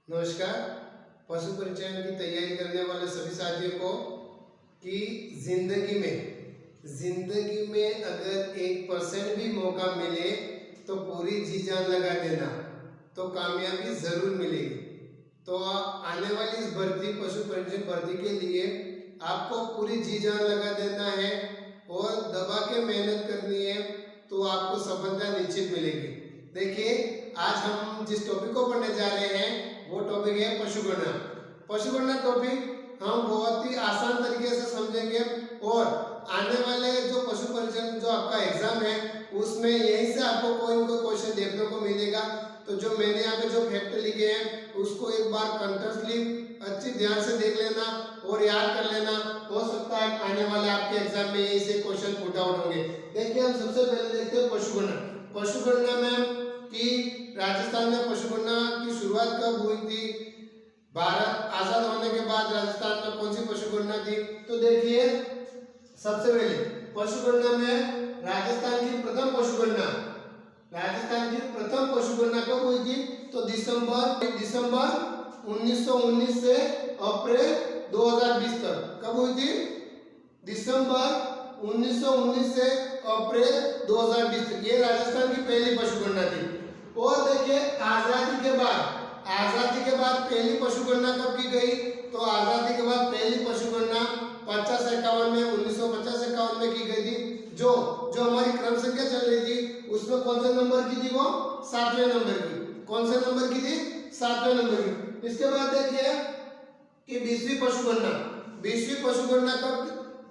नमस्कार। पशु परिचरण की तैयारी करने वाले सभी साथियों को कि जिंदगी में अगर 1% भी मौका मिले तो पूरी जी जान लगा देना, तो कामयाबी जरूर मिलेगी। तो आने वाली इस पशु परिचरण भर्ती के लिए आपको पूरी जी जान लगा देना है और दबा के मेहनत करनी है, तो आपको सफलता निश्चित मिलेगी। देखिए, आज हम जिस टॉपिक को पढ़ने जा रहे हैं वो टॉपिक है पशुगणना। पशुगणना टॉपिक हम बहुत ही आसान तरीके से समझेंगे और आने वाले जो पशु परिचरण जो आपका एग्जाम है उसमें यहीं से आपको कोई न कोई क्वेश्चन देखने को मिलेगा। तो जो मैंने यहाँ पे जो फैक्ट लिखे हैं उसको एक बार कंटिन्यूअसली अच्छी ध्यान से देख लेना और याद कर लेना। हो सकता है आने वाले आपके एग्जाम में यही से क्वेश्चन पुट आउट होंगे। देखिए, हम सबसे पहले देखते हैं पशुगणना। पशुगणना में कि राजस्थान में पशुगणना की शुरुआत कब हुई थी, भारत आजाद होने के बाद राजस्थान में कौन सी पशुगणना थी। तो देखिए, सबसे पहले पशुगणना में राजस्थान की प्रथम पशुगणना कब हुई थी, तो दिसंबर 1919 से अप्रैल 2020 तक। कब हुई थी? दिसंबर 1919 से अप्रैल 2020 तक। ये राजस्थान की पहली पशुगणना थी। और देखिए, आजादी के बाद पहली पशुगणना कब की गई, तो आजादी के बाद पहली पशुगणना 50-51 में 1950-51 में की गई थी। जो हमारी क्रम संख्या चल रही थी उसमें कौन से नंबर की थी, वो 7वें नंबर की। कौन से नंबर की थी? 7वें नंबर की। इसके बाद देखिए कि 20वीं पशुगणना कब,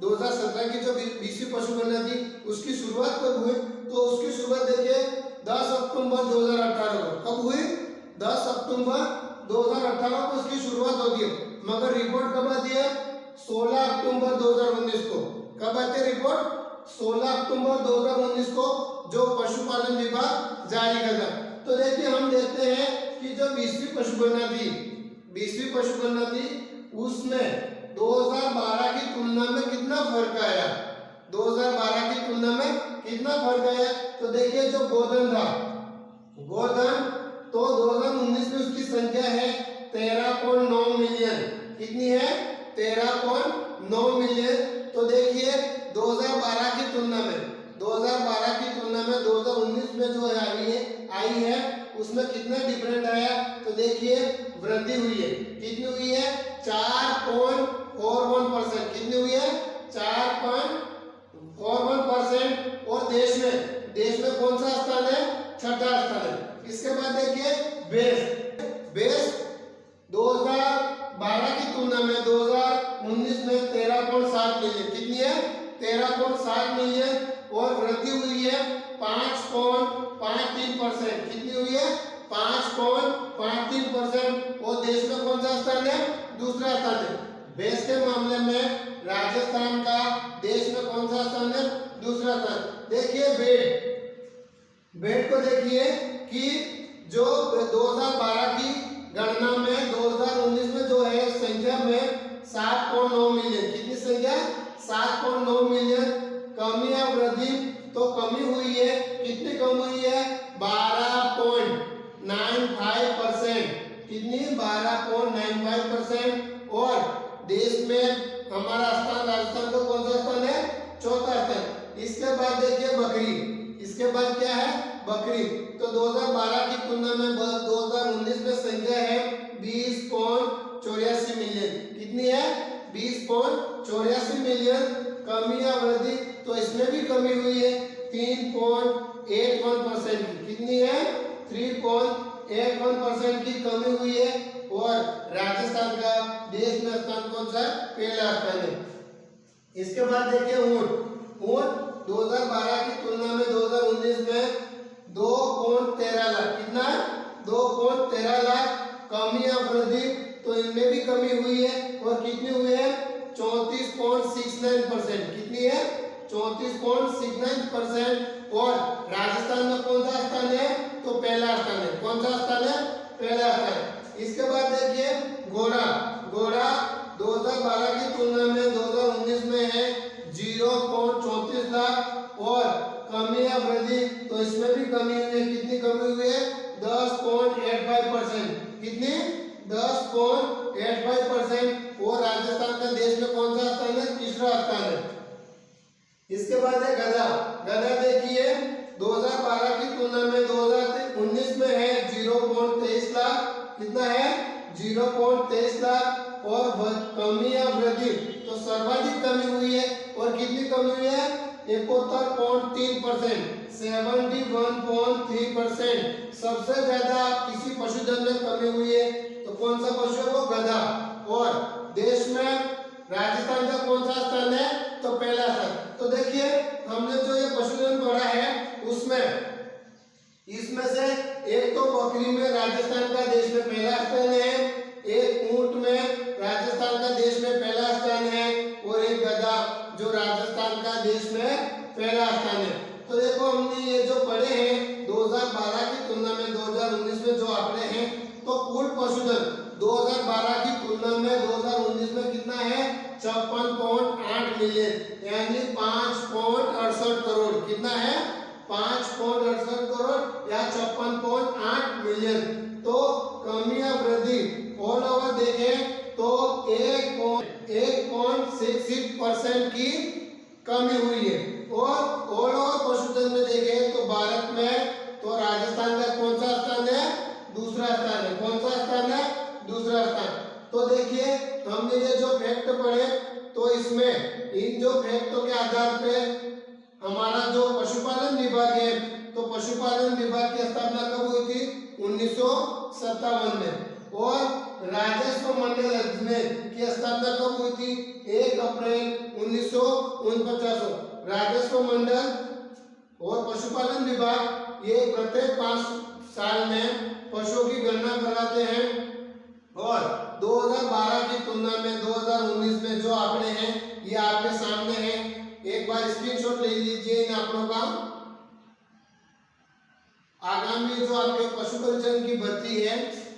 2017 की जो 20वीं पशुगणना थी उसकी शुरुआत कब हुई, तो उसकी शुरुआत देखिए 10 अक्टूबर 2018 को। कब हुई? 10 अक्टूबर 2018 को उसकी शुरुआत होती है, मगर रिपोर्ट कब आती है? 16 अक्टूबर 2019 को। कब आती है रिपोर्ट? 16 अक्टूबर 2019 को जो पशुपालन विभाग जारी करता। तो देखिए, हम देखते हैं कि जो 20वीं पशुगणना थी उसमें 2012 की तुलना में कितना फर्क आया। 2012 की तुलना में कितना फर्क आया, तो देखिए जो गोधन तो 2019 में उसकी संख्या है 13.9 मिलियन। कितनी है? 13.9 मिलियन। तो देखिए 2012 की तुलना में 2019 में जो आई है उसमें कितना डिफरेंट आया, तो देखिए वृद्धि हुई है। कितनी हुई है? 4.41%। कितनी हुई है? 4.41%। और देश में कौन सा स्थान है? छठा स्थान है। इसके बाद देखिए बेस 2012 की तुलना में 2019 में 13.7 मिलियन। कितनी है? 13.7 मिलियन। और वृद्धि हुई है 5.53%। कितनी हुई है? 5.53%। और देश में कौन सा स्थान है? दूसरा स्थान है। बेस के मामले में राजस्थान का देश में कौन सा स्थान है? दूसरा स्थान। देखिए बेड को देखिए कि जो 2012 की गणना में 2019 में जो है संख्या में 7.9 मिलियन। कितनी संख्या? 7.9 मिलियन। कमी या वृद्धि, तो कमी हुई है। कितनी कम हुई है? 12.95%। कितनी? 12.95%। और देश में हमारा स्थान राजस्थान का कौन सा स्थान है? चौथा स्थान। इसके बाद देखिए इसके बाद क्या है? बकरी। तो 2012 की तुलना में 2019 में संख्या है 20.84 मिलियन। कितनी है? 20.84 मिलियन। कमी या वृद्धि, तो इसमें भी कमी हुई है 3.81% की। कितनी है? 3.81% की कमी हुई है। और राजस्थान का देश में स्थान कौन सा? पहला स्थान है। इसके बाद देखिए ऊंट 2012 की तुलना में 2019 में 2.13 लाख। कितना? 2.13 लाख। कमी या वृद्धि, तो इनमें भी कमी हुई है। और कितनी हुई है? 34.69%। कितनी है? 34.69%। और राजस्थान में कौन सा स्थान है? तो पहला स्थान है। कौन सा स्थान है? पहला स्थान है। इसके बाद देखिए घोड़ा 2012 की तुलना में 2019 में है 0.34 लाख। और कमी या वृद्धि, तो इसमें भी कमी हुई है। कितनी कमी हुई है? 10.85%। कितनी? 10.85% और राजस्थान का देश में कौन सा स्थान है? तीसरा स्थान है। इसके बाद है गधा। गधा देखिए 2012 की तुलना में 2019 में है 0.23 लाख। कितना है? 0.23 लाख। और कमी या वृद्धि तो सर्वाधिक कमी हुई है। और कितनी कमी हुई है? 71.3%, 71.3%। सबसे ज्यादा किसी पशुधन में कमी हुई है तो कौन सा पशु है? वो गधा। और देश में राजस्थान का कौन सा स्थान है? तो पहला स्थान। तो देखिए हमने जो ये पशुधन पढ़ा है उसमें इसमें से एक तो बकरी में राजस्थान का देश में पहला स्थान है, एक ऊंट में राजस्थान का देश में पहला स्थान है और एक गधा जो राजस्थान का देश में पहला स्थान है। तो देखो हमने ये जो पढ़े हैं 2012 की तुलना में 2019 में जो आंकड़े हैं तो कुल पशुधन 2012 की तुलना में 2019 में कितना है? 56.8 मिलियन यानी 5.68 करोड़। कितना है? 5.68 करोड़ या 56.8 मिलियन। तो कमी या वृद्धि ऑल ओवर देखें तो 1.66% की कमी हुई है। और ऑल ओवर पशुधन में देखें तो भारत में तो राजस्थान का कौन सा स्थान है? दूसरा स्थान है। कौन सा स्थान है? दूसरा स्थान। तो देखिए हमने ये जो फैक्ट पढ़े तो इसमें इन जो फैक्टों के आधार पे हमारा जो पशुपालन विभाग है तो पशुपालन विभाग की स्थापना कब हुई थी? 1957 में। और राजस्व मंडल की स्थापना कब हुई थी? 1 अप्रैल 1949। राजस्व मंडल और पशुपालन विभाग ये प्रत्येक 5 साल में पशुओं की गणना कराते हैं। और 2012 की तुलना में 2019 में जो आंकड़े हैं ये आपके सामने हैं। एक बार स्क्रीनशॉट ले लीजिए इन आंकड़ों का। आगामी जो आपके पशु परिचरण की भर्ती है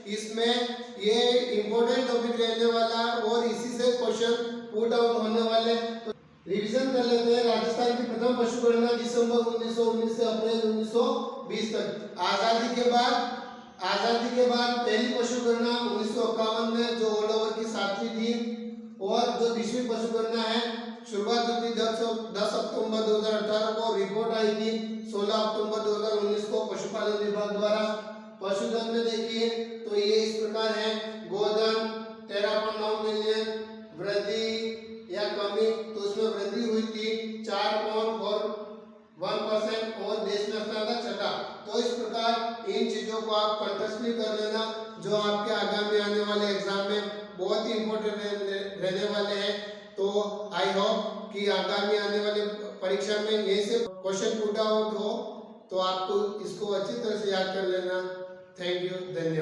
इसमें ये इंपॉर्टेंट टॉपिक रहने वाला और इसी से क्वेश्चन पुट आउट होने वाले। तो रिवीजन कर लेते हैं। राजस्थान की प्रथम पशु गणना दिसंबर 1919 से अप्रैल 1920 तक। आजादी के बाद पहली पशु गणना 1951 में जो ऑल ओवर की 7वीं थी। और जो 20वीं पशु गणना है शुरुआत हुई थी 10 अक्टूबर 2018 को। रिपोर्ट आई थी 16 अक्टूबर 2019 को पशुपालन विभाग द्वारा। पशुधन में देखिए तो ये इस प्रकार है। गोधन 13.9 मिलियन। वृद्धि या कमी तो उसमें वृद्धि हुई थी 4.41% और देश में स्थान था 6। तो इस प्रकार इन चीजों को आप कंठस्थली कर लेना जो आपके आगामी आने वाले एग्जाम में बहुत ही इंपॉर्टेंट रहने वाले हैं। तो आई होप कि आगामी आने वाले परीक्षा में यही से क्वेश्चन पुट आउट हो तो आपको इसको अच्छी तरह से याद कर लेना। थैंक यू, धन्यवाद।